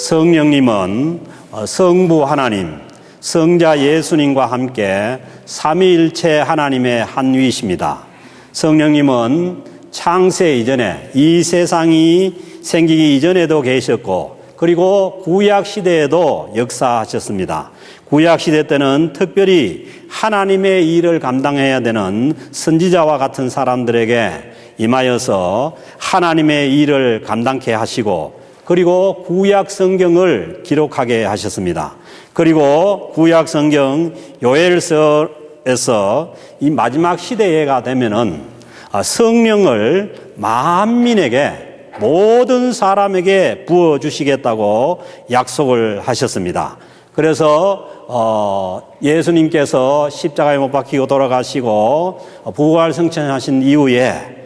성령님은 성부 하나님, 성자 예수님과 함께 삼위일체 하나님의 한 위이십니다. 성령님은 창세 이전에, 이 세상이 생기기 이전에도 계셨고, 그리고 구약 시대에도 역사하셨습니다. 구약 시대 때는 특별히 하나님의 일을 감당해야 되는 선지자와 같은 사람들에게 임하여서 하나님의 일을 감당케 하시고, 그리고 구약 성경을 기록하게 하셨습니다. 그리고 구약 성경 요엘서에서 이 마지막 시대가 되면은 성령을 만민에게, 모든 사람에게 부어주시겠다고 약속을 하셨습니다. 그래서 예수님께서 십자가에 못 박히고 돌아가시고 부활 승천하신 이후에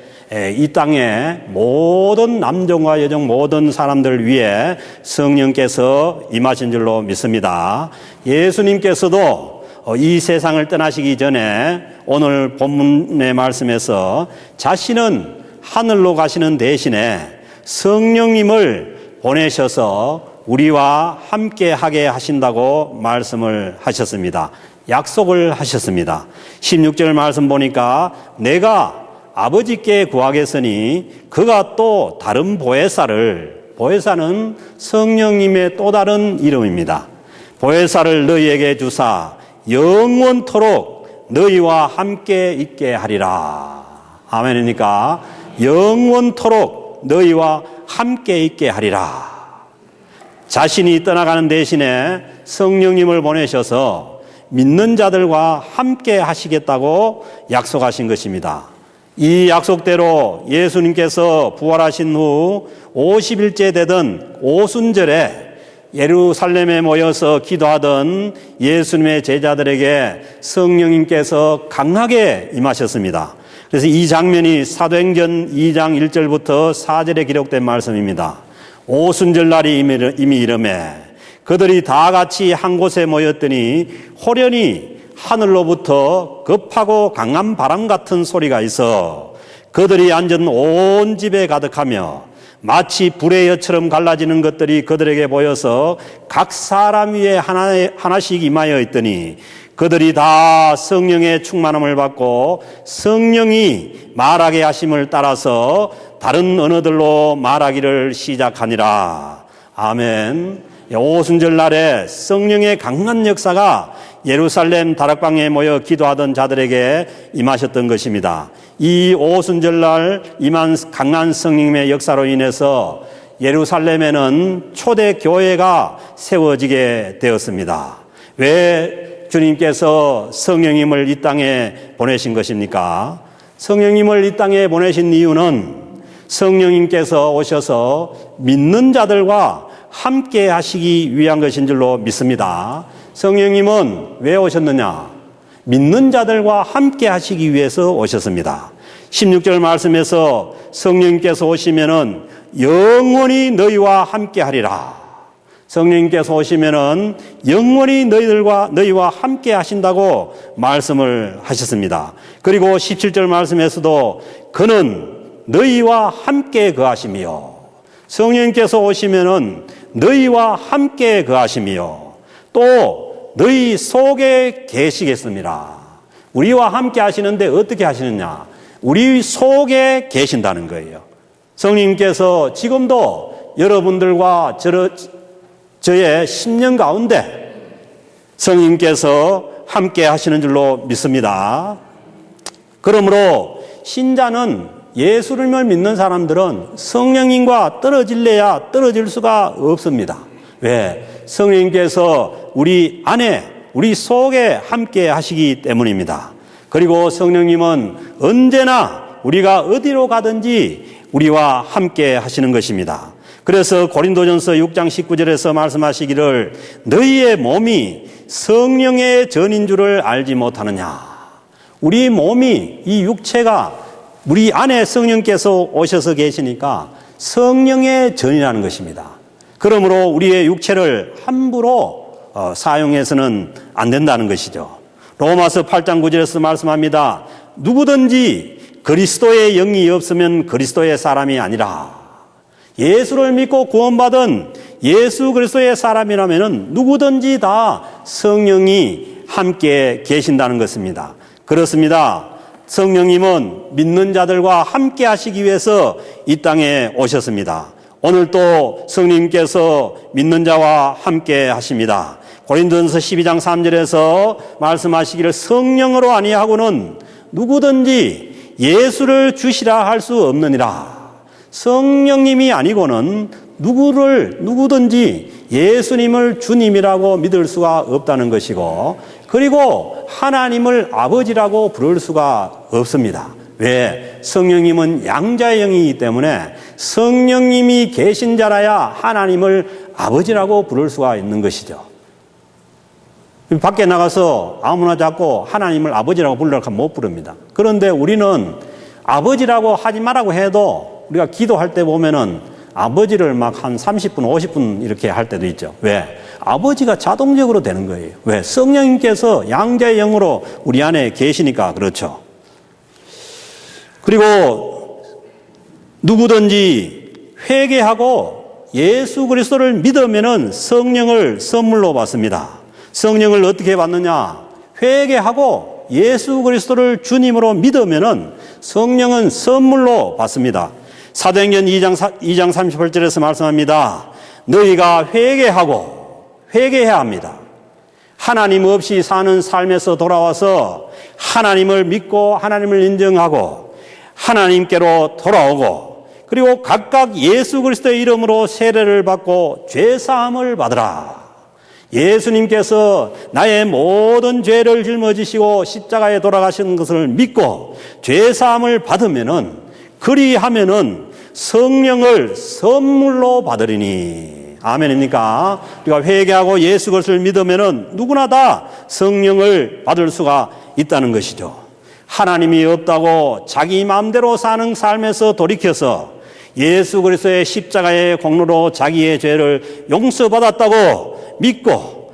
이 땅에 모든 남종과 여종 모든 사람들 위해 성령께서 임하신 줄로 믿습니다. 예수님께서도 이 세상을 떠나시기 전에 오늘 본문의 말씀에서 자신은 하늘로 가시는 대신에 성령님을 보내셔서 우리와 함께 하게 하신다고 말씀을 하셨습니다. 약속을 하셨습니다. 16절 말씀 보니까 내가 아버지께 구하겠으니 그가 또 다른 보혜사를, 보혜사는 성령님의 또 다른 이름입니다. 보혜사를 너희에게 주사 영원토록 너희와 함께 있게 하리라. 아멘입니까? 영원토록 너희와 함께 있게 하리라. 자신이 떠나가는 대신에 성령님을 보내셔서 믿는 자들과 함께 하시겠다고 약속하신 것입니다. 이 약속대로 예수님께서 부활하신 후 50일째 되던 오순절에 예루살렘에 모여서 기도하던 예수님의 제자들에게 성령님께서 강하게 임하셨습니다. 그래서 이 장면이 사도행전 2장 1절부터 4절에 기록된 말씀입니다. 오순절 날이 이미 이르매 그들이 다 같이 한 곳에 모였더니 호련히 하늘로부터 급하고 강한 바람 같은 소리가 있어 그들이 앉은 온 집에 가득하며 마치 불의 엿처럼 갈라지는 것들이 그들에게 보여서 각 사람 위에 하나씩 임하여 있더니 그들이 다 성령의 충만함을 받고 성령이 말하게 하심을 따라서 다른 언어들로 말하기를 시작하니라. 아멘. 오순절 날에 성령의 강한 역사가 예루살렘 다락방에 모여 기도하던 자들에게 임하셨던 것입니다. 이 오순절 날 임한 강한 성령님의 역사로 인해서 예루살렘에는 초대 교회가 세워지게 되었습니다. 왜 주님께서 성령님을 이 땅에 보내신 것입니까? 성령님을 이 땅에 보내신 이유는 성령님께서 오셔서 믿는 자들과 함께 하시기 위한 것인 줄로 믿습니다. 성령님은 왜 오셨느냐? 믿는 자들과 함께 하시기 위해서 오셨습니다. 16절 말씀에서 성령님께서 오시면은 영원히 너희와 함께 하리라. 성령님께서 오시면은 영원히 너희와 함께 하신다고 말씀을 하셨습니다. 그리고 17절 말씀에서도 그는 너희와 함께 거하시며, 성령님께서 오시면은 너희와 함께 거하시며 또 너희 속에 계시겠습니다. 우리와 함께 하시는데 어떻게 하시느냐? 우리 속에 계신다는 거예요. 성령님께서 지금도 여러분들과 저의 심령 가운데 성령님께서 함께 하시는 줄로 믿습니다. 그러므로 신자는, 예수님을 믿는 사람들은 성령님과 떨어질래야 떨어질 수가 없습니다. 왜? 성령님께서 우리 안에, 우리 속에 함께 하시기 때문입니다. 그리고 성령님은 언제나 우리가 어디로 가든지 우리와 함께 하시는 것입니다. 그래서 고린도전서 6장 19절에서 말씀하시기를 너희의 몸이 성령의 전인 줄을 알지 못하느냐. 우리 몸이, 이 육체가 우리 안에 성령께서 오셔서 계시니까 성령의 전이라는 것입니다. 그러므로 우리의 육체를 함부로 사용해서는 안 된다는 것이죠. 로마서 8장 9절에서 말씀합니다. 누구든지 그리스도의 영이 없으면 그리스도의 사람이 아니라. 예수를 믿고 구원받은 예수 그리스도의 사람이라면 누구든지 다 성령이 함께 계신다는 것입니다. 그렇습니다. 성령님은 믿는 자들과 함께 하시기 위해서 이 땅에 오셨습니다. 오늘 또 성령님께서 믿는 자와 함께 하십니다. 고린도전서 12장 3절에서 말씀하시기를 성령으로 아니하고는 누구든지 예수를 주시라 할 수 없느니라. 성령님이 아니고는 누구든지 예수님을 주님이라고 믿을 수가 없다는 것이고, 그리고 하나님을 아버지라고 부를 수가 없습니다. 왜? 성령님은 양자의 영이기 때문에 성령님이 계신 자라야 하나님을 아버지라고 부를 수가 있는 것이죠. 밖에 나가서 아무나 잡고 하나님을 아버지라고 부르려고 하면 못 부릅니다. 그런데 우리는 아버지라고 하지 말라고 해도 우리가 기도할 때 보면은 아버지를 막 한 30분, 50분 이렇게 할 때도 있죠. 왜? 아버지가 자동적으로 되는 거예요. 왜? 성령님께서 양자의 영으로 우리 안에 계시니까 그렇죠. 그리고 누구든지 회개하고 예수 그리스도를 믿으면은 성령을 선물로 받습니다. 성령을 어떻게 받느냐? 회개하고 예수 그리스도를 주님으로 믿으면은 성령은 선물로 받습니다. 사도행전 2장 38절에서 말씀합니다. 너희가 회개해야 합니다. 하나님 없이 사는 삶에서 돌아와서 하나님을 믿고 하나님을 인정하고 하나님께로 돌아오고, 그리고 각각 예수 그리스도의 이름으로 세례를 받고 죄사함을 받으라. 예수님께서 나의 모든 죄를 짊어지시고 십자가에 돌아가신 것을 믿고 죄사함을 받으면은, 그리하면은 성령을 선물로 받으리니. 아멘입니까? 우리가 회개하고 예수 그리스도를 믿으면은 누구나 다 성령을 받을 수가 있다는 것이죠. 하나님이 없다고 자기 마음대로 사는 삶에서 돌이켜서 예수 그리스도의 십자가의 공로로 자기의 죄를 용서받았다고 믿고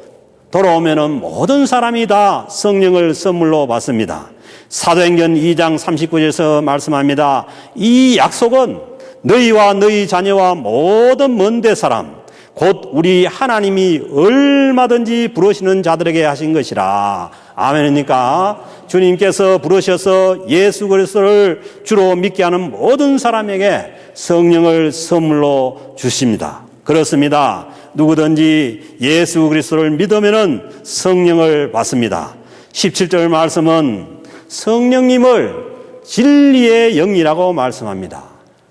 돌아오면은 모든 사람이 다 성령을 선물로 받습니다. 사도행전 2장 39절에서 말씀합니다. 이 약속은 너희와 너희 자녀와 모든 먼데 사람 곧 우리 하나님이 얼마든지 부르시는 자들에게 하신 것이라. 아멘입니까? 주님께서 부르셔서 예수 그리스도를 주로 믿게 하는 모든 사람에게 성령을 선물로 주십니다. 그렇습니다. 누구든지 예수 그리스도를 믿으면은 성령을 받습니다. 17절 말씀은 성령님을 진리의 영이라고 말씀합니다.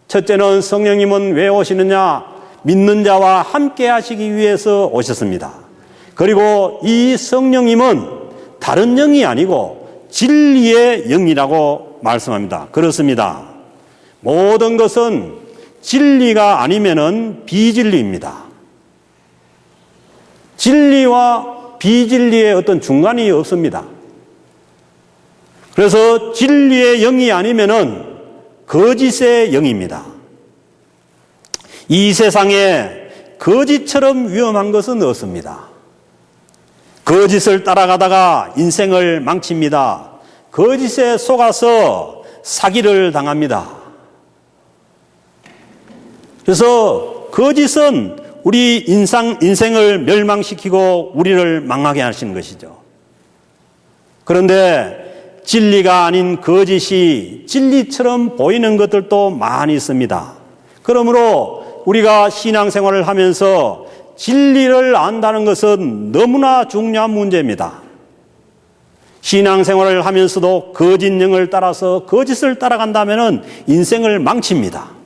첫째는 성령님은 왜 오시느냐? 믿는 자와 함께 하시기 위해서 오셨습니다. 그리고 이 성령님은 다른 영이 아니고 진리의 영이라고 말씀합니다. 그렇습니다. 모든 것은 진리가 아니면은 비진리입니다. 진리와 비진리의 어떤 중간이 없습니다. 그래서 진리의 영이 아니면은 거짓의 영입니다. 이 세상에 거짓처럼 위험한 것은 없습니다. 거짓을 따라가다가 인생을 망칩니다. 거짓에 속아서 사기를 당합니다. 그래서 거짓은 우리 인생을 멸망시키고 우리를 망하게 하시는 것이죠. 그런데 진리가 아닌 거짓이 진리처럼 보이는 것들도 많이 있습니다. 그러므로 우리가 신앙생활을 하면서 진리를 안다는 것은 너무나 중요한 문제입니다. 신앙생활을 하면서도 거짓 영을 따라서 거짓을 따라간다면 인생을 망칩니다.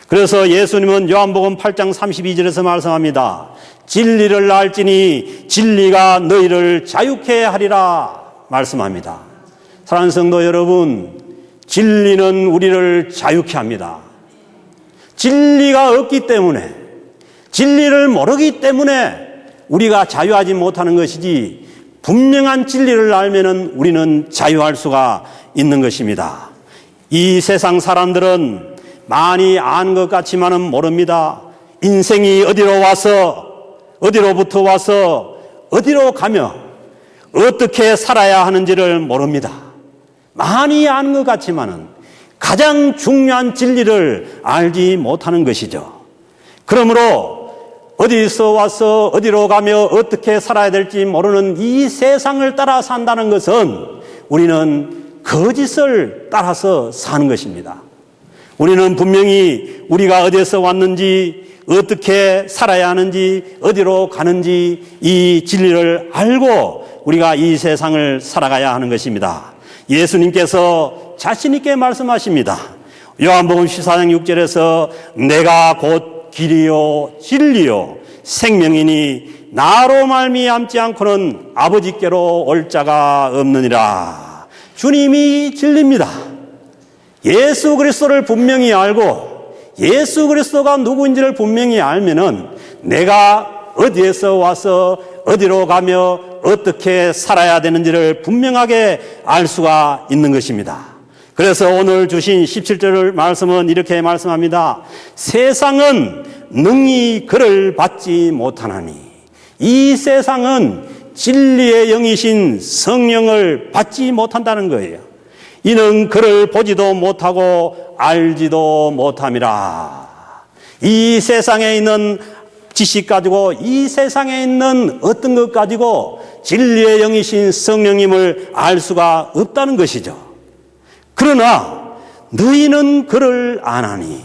그래서 예수님은 요한복음 8장 32절에서 말씀합니다. 진리를 알지니 진리가 너희를 자유케 하리라 말씀합니다. 사랑하는 성도 여러분, 진리는 우리를 자유케 합니다. 진리가 없기 때문에, 진리를 모르기 때문에 우리가 자유하지 못하는 것이지, 분명한 진리를 알면은 우리는 자유할 수가 있는 것입니다. 이 세상 사람들은 많이 아는 것 같지만은 모릅니다. 인생이 어디로부터 와서 어디로 가며 어떻게 살아야 하는지를 모릅니다. 많이 아는 것 같지만은 가장 중요한 진리를 알지 못하는 것이죠. 그러므로 어디서 와서 어디로 가며 어떻게 살아야 될지 모르는 이 세상을 따라 산다는 것은 우리는 거짓을 따라서 사는 것입니다. 우리는 분명히 우리가 어디에서 왔는지, 어떻게 살아야 하는지, 어디로 가는지 이 진리를 알고 우리가 이 세상을 살아가야 하는 것입니다. 예수님께서 자신 있게 말씀하십니다. 요한복음 14장 6절에서 내가 곧 길이요 진리요 생명이니 나로 말미암지 않고는 아버지께로 올 자가 없느니라. 주님이 진리입니다. 예수 그리스도를 분명히 알고 예수 그리스도가 누구인지를 분명히 알면은 내가 어디에서 와서 어디로 가며 어떻게 살아야 되는지를 분명하게 알 수가 있는 것입니다. 그래서 오늘 주신 17절 말씀은 이렇게 말씀합니다. 세상은 능히 그를 받지 못하나니, 이 세상은 진리의 영이신 성령을 받지 못한다는 거예요. 이는 그를 보지도 못하고 알지도 못함이라. 이 세상에 있는 지식 가지고, 이 세상에 있는 어떤 것 가지고 진리의 영이신 성령님을 알 수가 없다는 것이죠. 그러나 너희는 그를 아나니,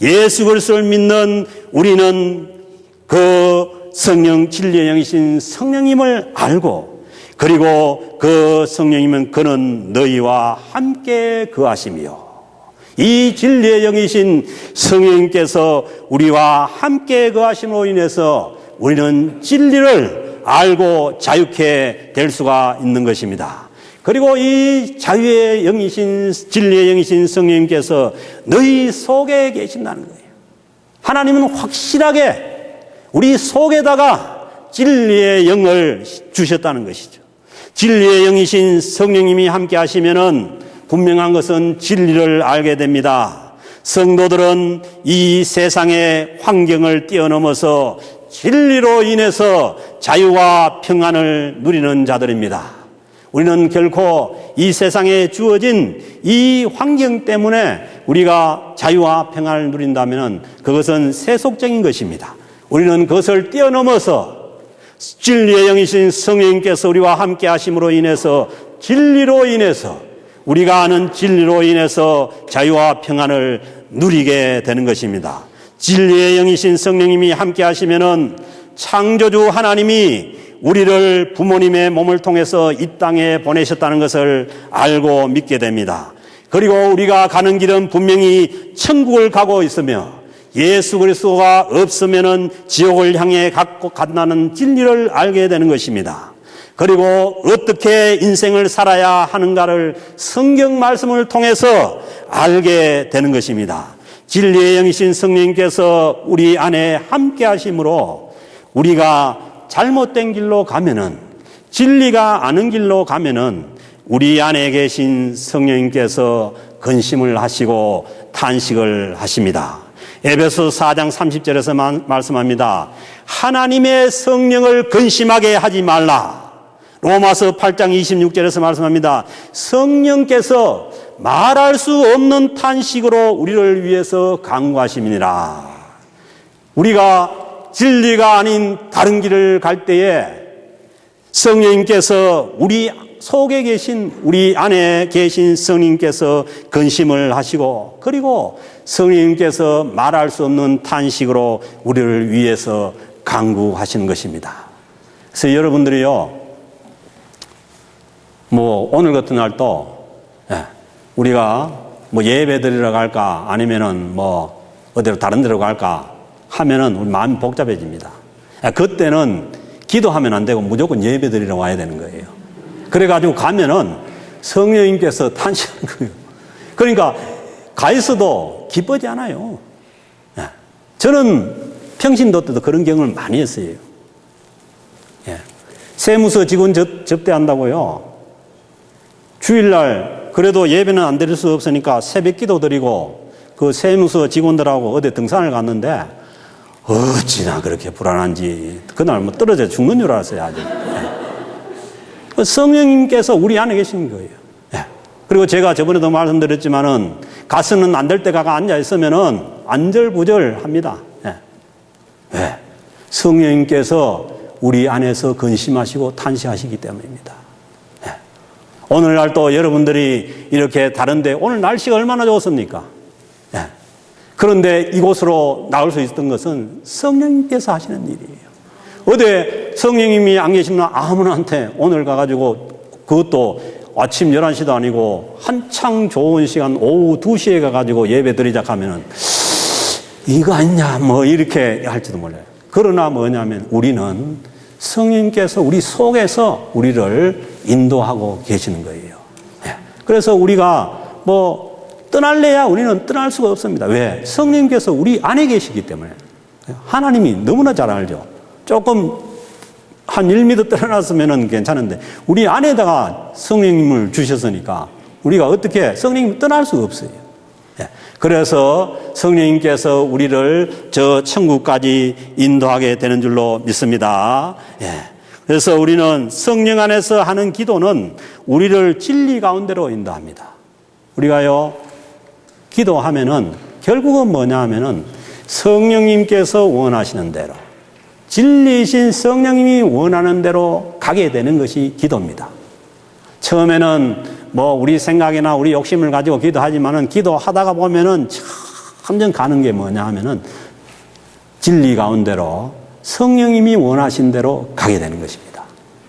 예수 그리스도를 믿는 우리는 그 성령, 진리의 영이신 성령님을 알고, 그리고 그 성령님은 그는 너희와 함께 거하시며, 이 진리의 영이신 성령님께서 우리와 함께 거하심으로 인해서 우리는 진리를 알고 자유케 될 수가 있는 것입니다. 그리고 이 자유의 영이신, 진리의 영이신 성령님께서 너희 속에 계신다는 거예요. 하나님은 확실하게 우리 속에다가 진리의 영을 주셨다는 것이죠. 진리의 영이신 성령님이 함께 하시면은 분명한 것은 진리를 알게 됩니다. 성도들은 이 세상의 환경을 뛰어넘어서 진리로 인해서 자유와 평안을 누리는 자들입니다. 우리는 결코 이 세상에 주어진 이 환경 때문에 우리가 자유와 평안을 누린다면 그것은 세속적인 것입니다. 우리는 그것을 뛰어넘어서 진리의 영이신 성령님께서 우리와 함께 하심으로 인해서, 진리로 인해서, 우리가 아는 진리로 인해서 자유와 평안을 누리게 되는 것입니다. 진리의 영이신 성령님이 함께 하시면은 창조주 하나님이 우리를 부모님의 몸을 통해서 이 땅에 보내셨다는 것을 알고 믿게 됩니다. 그리고 우리가 가는 길은 분명히 천국을 가고 있으며 예수 그리스도가 없으면은 지옥을 향해 간다는 진리를 알게 되는 것입니다. 그리고 어떻게 인생을 살아야 하는가를 성경 말씀을 통해서 알게 되는 것입니다. 진리의 영이신 성령님께서 우리 안에 함께 하심으로 우리가 잘못된 길로 가면은, 진리가 아는 길로 가면은 우리 안에 계신 성령님께서 근심을 하시고 탄식을 하십니다. 에베소 4장 30절에서 말씀합니다. 하나님의 성령을 근심하게 하지 말라. 로마서 8장 26절에서 말씀합니다. 성령께서 말할 수 없는 탄식으로 우리를 위해서 간구하심이니라. 우리가 진리가 아닌 다른 길을 갈 때에 성령님께서 우리 속에 계신, 우리 안에 계신 성령님께서 근심을 하시고, 그리고 성령님께서 말할 수 없는 탄식으로 우리를 위해서 간구하시는 것입니다. 그래서 여러분들이요, 오늘 같은 날도 우리가 예배 드리러 갈까, 아니면은 어디로 다른 데로 갈까 하면은 우리 마음이 복잡해집니다. 그때는 기도하면 안 되고 무조건 예배 드리러 와야 되는 거예요. 그래가지고 가면은 성령님께서 탄식하는 거예요. 그러니까 가 있어도 기쁘지 않아요. 저는 평신도 때도 그런 경험을 많이 했어요. 세무서 직원 접대한다고요. 주일날 그래도 예배는 안 드릴 수 없으니까 새벽 기도 드리고 그 세무서 직원들하고 어디 등산을 갔는데 어찌나 그렇게 불안한지 그날 떨어져 죽는 줄 알았어요. 아주. 성령님께서 우리 안에 계신 거예요. 그리고 제가 저번에도 말씀드렸지만은 가서는 안 될 때 가가 앉아 있으면은 안절부절합니다. 왜? 성령님께서 우리 안에서 근심하시고 탄식하시기 때문입니다. 네. 오늘날 또 여러분들이 이렇게 다른데 오늘 날씨가 얼마나 좋습니까? 네. 그런데 이곳으로 나올 수 있었던 것은 성령님께서 하시는 일이에요. 어디 성령님이 안 계시면 아무나한테 오늘 가가지고 그것도 아침 11시도 아니고 한창 좋은 시간 오후 2시에 가가지고 예배 드리자 하면은 이거 아니냐 뭐 이렇게 할지도 몰라요. 그러나 뭐냐면 우리는 성령님께서 우리 속에서 우리를 인도하고 계시는 거예요. 그래서 우리가 뭐 떠날래야 우리는 떠날 수가 없습니다. 왜? 성령님께서 우리 안에 계시기 때문에. 하나님이 너무나 잘 알죠. 조금 한 1m 떠나놨으면 괜찮은데 우리 안에다가 성령님을 주셨으니까 우리가 어떻게 성령님을 떠날 수가 없어요. 그래서 성령님께서 우리를 저 천국까지 인도하게 되는 줄로 믿습니다. 그래서 우리는 성령 안에서 하는 기도는 우리를 진리 가운데로 인도합니다. 우리가요 기도하면은 결국은 뭐냐 하면은 성령님께서 원하시는 대로 진리이신 성령님이 원하는 대로 가게 되는 것이 기도입니다. 처음에는 뭐 우리 생각이나 우리 욕심을 가지고 기도하지만은 기도하다가 보면은 점점 가는 게 뭐냐 하면은 진리 가운데로 성령님이 원하신 대로 가게 되는 것입니다.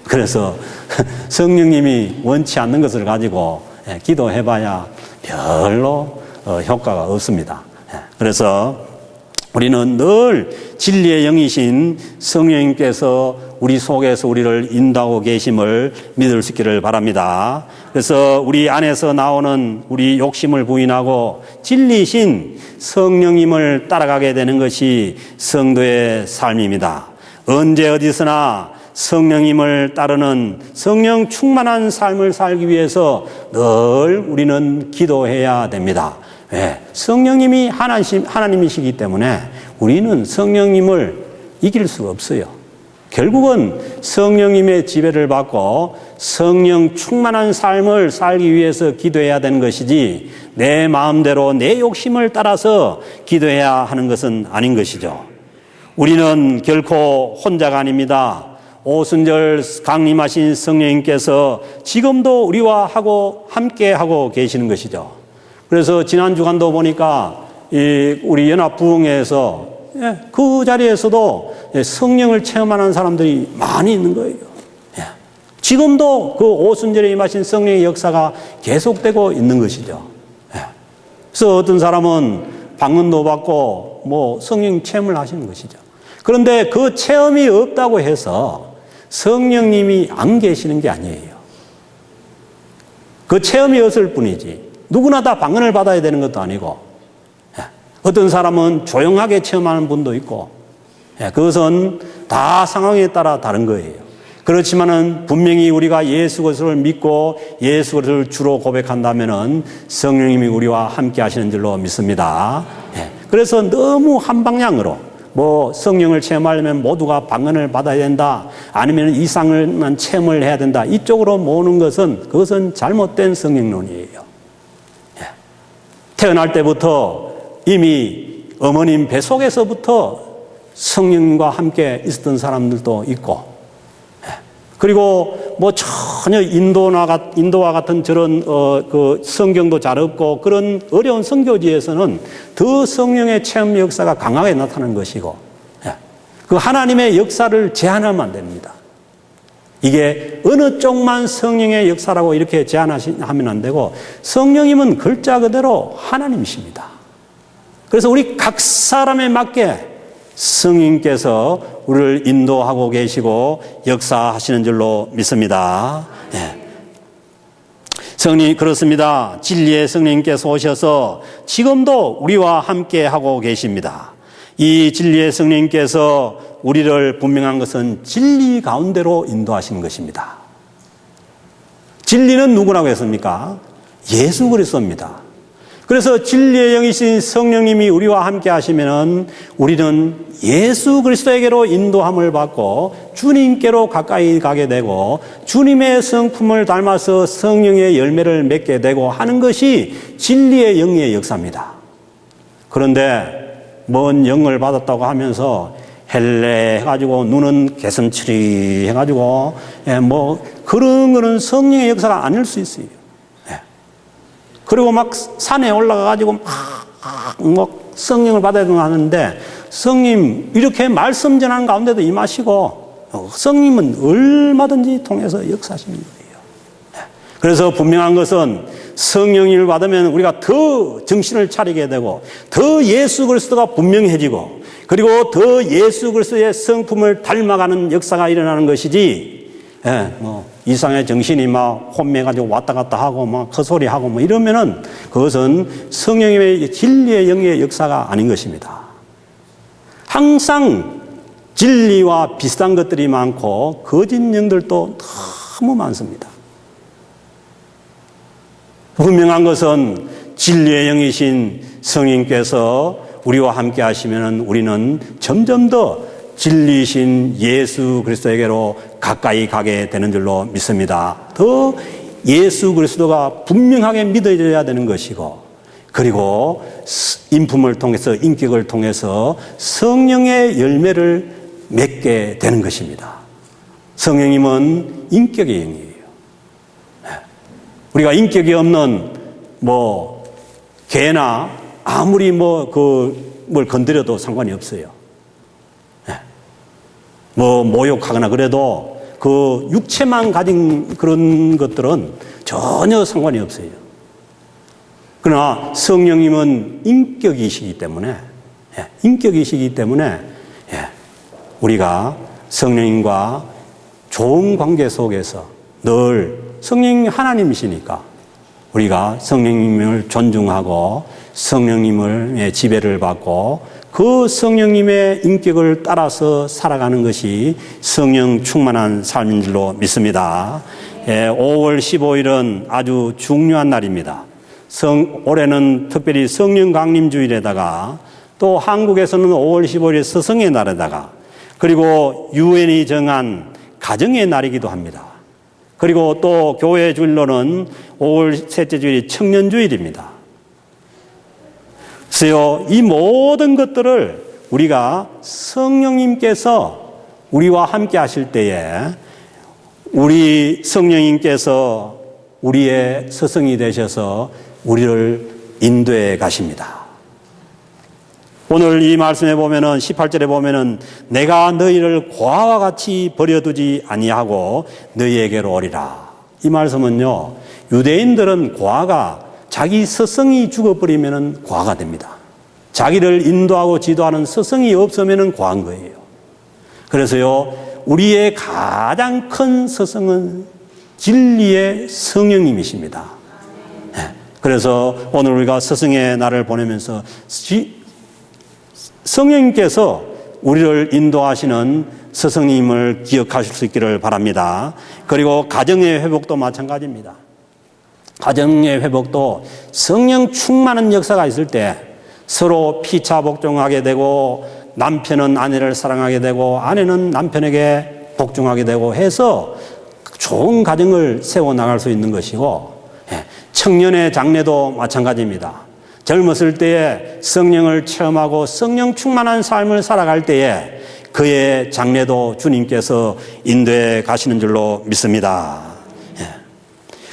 그래서 성령님이 원치 않는 것을 가지고 기도해봐야 별로 효과가 없습니다. 그래서 우리는 늘 진리의 영이신 성령님께서 우리 속에서 우리를 인도하고 계심을 믿을 수 있기를 바랍니다. 그래서 우리 안에서 나오는 우리 욕심을 부인하고 진리이신 성령님을 따라가게 되는 것이 성도의 삶입니다. 언제 어디서나 성령님을 따르는 성령 충만한 삶을 살기 위해서 늘 우리는 기도해야 됩니다. 왜? 성령님이 하나님이시기 때문에 우리는 성령님을 이길 수가 없어요. 결국은 성령님의 지배를 받고 성령 충만한 삶을 살기 위해서 기도해야 되는 것이지 내 마음대로 내 욕심을 따라서 기도해야 하는 것은 아닌 것이죠. 우리는 결코 혼자가 아닙니다. 오순절 강림하신 성령님께서 지금도 우리와 함께하고 계시는 것이죠. 그래서 지난 주간도 보니까 우리 연합부흥회에서 그 자리에서도 성령을 체험하는 사람들이 많이 있는 거예요. 지금도 그 오순절에 임하신 성령의 역사가 계속되고 있는 것이죠. 그래서 어떤 사람은 방언도 받고 뭐 성령 체험을 하시는 것이죠. 그런데 그 체험이 없다고 해서 성령님이 안 계시는 게 아니에요. 그 체험이 없을 뿐이지 누구나 다 방언을 받아야 되는 것도 아니고 어떤 사람은 조용하게 체험하는 분도 있고 그것은 다 상황에 따라 다른 거예요. 그렇지만은 분명히 우리가 예수 그리스도를 믿고 예수 그리스도를 주로 고백한다면은 성령님이 우리와 함께 하시는 줄로 믿습니다. 그래서 너무 한 방향으로 뭐 성령을 체험하려면 모두가 방언을 받아야 된다 아니면 이상한 체험을 해야 된다 이쪽으로 모으는 것은 그것은 잘못된 성령론이에요. 태어날 때부터 이미 어머님 뱃속에서부터 성령과 함께 있었던 사람들도 있고 그리고 뭐 전혀 인도와 같은 저런 그 성경도 잘 없고 그런 어려운 선교지에서는 더 성령의 체험 역사가 강하게 나타나는 것이고 그 하나님의 역사를 제한하면 안 됩니다. 이게 어느 쪽만 성령의 역사라고 이렇게 제한하면 안 되고 성령님은 글자 그대로 하나님이십니다. 그래서 우리 각 사람에 맞게 성령님께서 우리를 인도하고 계시고 역사하시는 줄로 믿습니다. 성령 그렇습니다. 진리의 성령님께서 오셔서 지금도 우리와 함께 하고 계십니다. 이 진리의 성령님께서 우리를 분명한 것은 진리 가운데로 인도하시는 것입니다. 진리는 누구라고 했습니까? 예수 그리스도입니다. 그래서 진리의 영이신 성령님이 우리와 함께 하시면은 우리는 예수 그리스도에게로 인도함을 받고 주님께로 가까이 가게 되고 주님의 성품을 닮아서 성령의 열매를 맺게 되고 하는 것이 진리의 영의 역사입니다. 그런데 먼 영을 받았다고 하면서 헬레 해가지고 눈은 개슴츠리 해가지고 뭐 그런 거는 성령의 역사가 아닐 수 있어요. 그리고 막 산에 올라가가지고 막 성령을 받아야 하는데 성령 이렇게 말씀 전하는 가운데도 임하시고 성령은 얼마든지 통해서 역사하시는 거예요. 그래서 분명한 것은 성령을 받으면 우리가 더 정신을 차리게 되고 더 예수 그리스도가 분명해지고 그리고 더 예수 그리스도의 성품을 닮아가는 역사가 일어나는 것이지 뭐 이상의 정신이 막 혼매가지고 왔다 갔다 하고 막 헛소리하고 뭐 이러면은 그것은 성령의 진리의 영의 역사가 아닌 것입니다. 항상 진리와 비슷한 것들이 많고 거짓 영들도 너무 많습니다. 분명한 것은 진리의 영이신 성령께서 우리와 함께 하시면 우리는 점점 더 진리이신 예수 그리스도에게로 가까이 가게 되는 줄로 믿습니다. 더 예수 그리스도가 분명하게 믿어져야 되는 것이고 그리고 인품을 통해서 인격을 통해서 성령의 열매를 맺게 되는 것입니다. 성령님은 인격의 영이에요. 우리가 인격이 없는 뭐 개나 아무리 뭘 건드려도 상관이 없어요. 뭐 모욕하거나 그래도 그 육체만 가진 그런 것들은 전혀 상관이 없어요. 그러나 성령님은 인격이시기 때문에 우리가 성령님과 좋은 관계 속에서 늘 성령님 하나님이시니까 우리가 성령님을 존중하고 성령님의 지배를 받고 그 성령님의 인격을 따라서 살아가는 것이 성령 충만한 삶인 줄로 믿습니다. 5월 15일은 아주 중요한 날입니다. 올해는 특별히 성령 강림 주일에다가 또 한국에서는 5월 15일이 스승의 날에다가 그리고 유엔이 정한 가정의 날이기도 합니다. 그리고 또 교회 주일로는 5월 셋째 주일이 청년 주일입니다. 그래서 이 모든 것들을 우리가 성령님께서 우리와 함께 하실 때에 우리 성령님께서 우리의 스승이 되셔서 우리를 인도해 가십니다. 오늘 이 말씀에 보면은 18절에 보면은 내가 너희를 고아와 같이 버려두지 아니하고 너희에게로 오리라. 이 말씀은요, 유대인들은 고아가 자기 스승이 죽어버리면은 고아가 됩니다. 자기를 인도하고 지도하는 스승이 없으면은 고아인 거예요. 그래서요, 우리의 가장 큰 스승은 진리의 성령님이십니다. 그래서 오늘 우리가 스승의 날을 보내면서 성령님께서 우리를 인도하시는 스승님을 기억하실 수 있기를 바랍니다. 그리고 가정의 회복도 마찬가지입니다. 가정의 회복도 성령 충만한 역사가 있을 때 서로 피차 복종하게 되고 남편은 아내를 사랑하게 되고 아내는 남편에게 복종하게 되고 해서 좋은 가정을 세워나갈 수 있는 것이고 청년의 장래도 마찬가지입니다. 젊었을 때에 성령을 체험하고 성령 충만한 삶을 살아갈 때에 그의 장래도 주님께서 인도해 가시는 줄로 믿습니다.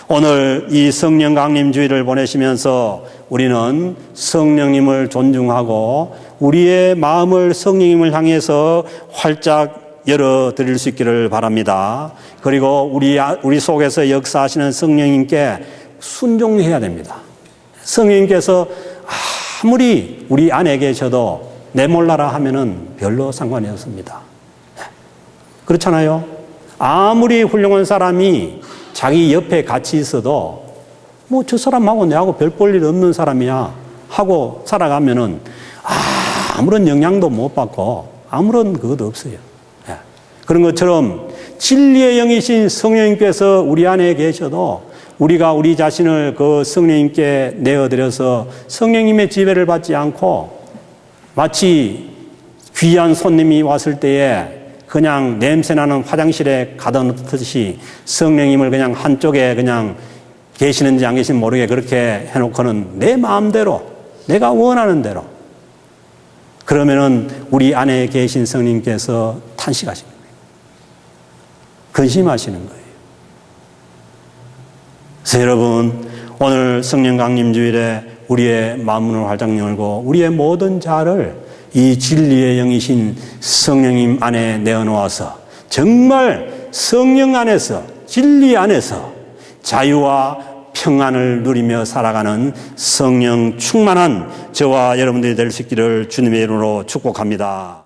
오늘 이 성령 강림 주일을 보내시면서 우리는 성령님을 존중하고 우리의 마음을 성령님을 향해서 활짝 열어드릴 수 있기를 바랍니다. 그리고 우리 속에서 역사하시는 성령님께 순종해야 됩니다. 성령님께서 아무리 우리 안에 계셔도 내 몰라라 하면은 별로 상관이 없습니다. 그렇잖아요. 아무리 훌륭한 사람이 자기 옆에 같이 있어도 뭐 저 사람하고 내하고 별 볼 일 없는 사람이야 하고 살아가면은 아무런 영향도 못 받고 아무런 그것도 없어요. 그런 것처럼 진리의 영이신 성령님께서 우리 안에 계셔도 우리가 우리 자신을 그 성령님께 내어드려서 성령님의 지배를 받지 않고 마치 귀한 손님이 왔을 때에 그냥 냄새나는 화장실에 가다 놓듯이 성령님을 그냥 한쪽에 그냥 계시는지 안 계시는지 모르게 그렇게 해놓고는 내 마음대로 내가 원하는 대로 그러면은 우리 안에 계신 성령께서 탄식하시는 거예요. 근심하시는 거예요. 그래서 여러분, 오늘 성령 강림 주일에 우리의 마음문을 활짝 열고 우리의 모든 자를 이 진리의 영이신 성령님 안에 내어놓아서 정말 성령 안에서, 진리 안에서 자유와 평안을 누리며 살아가는 성령 충만한 저와 여러분들이 될 수 있기를 주님의 이름으로 축복합니다.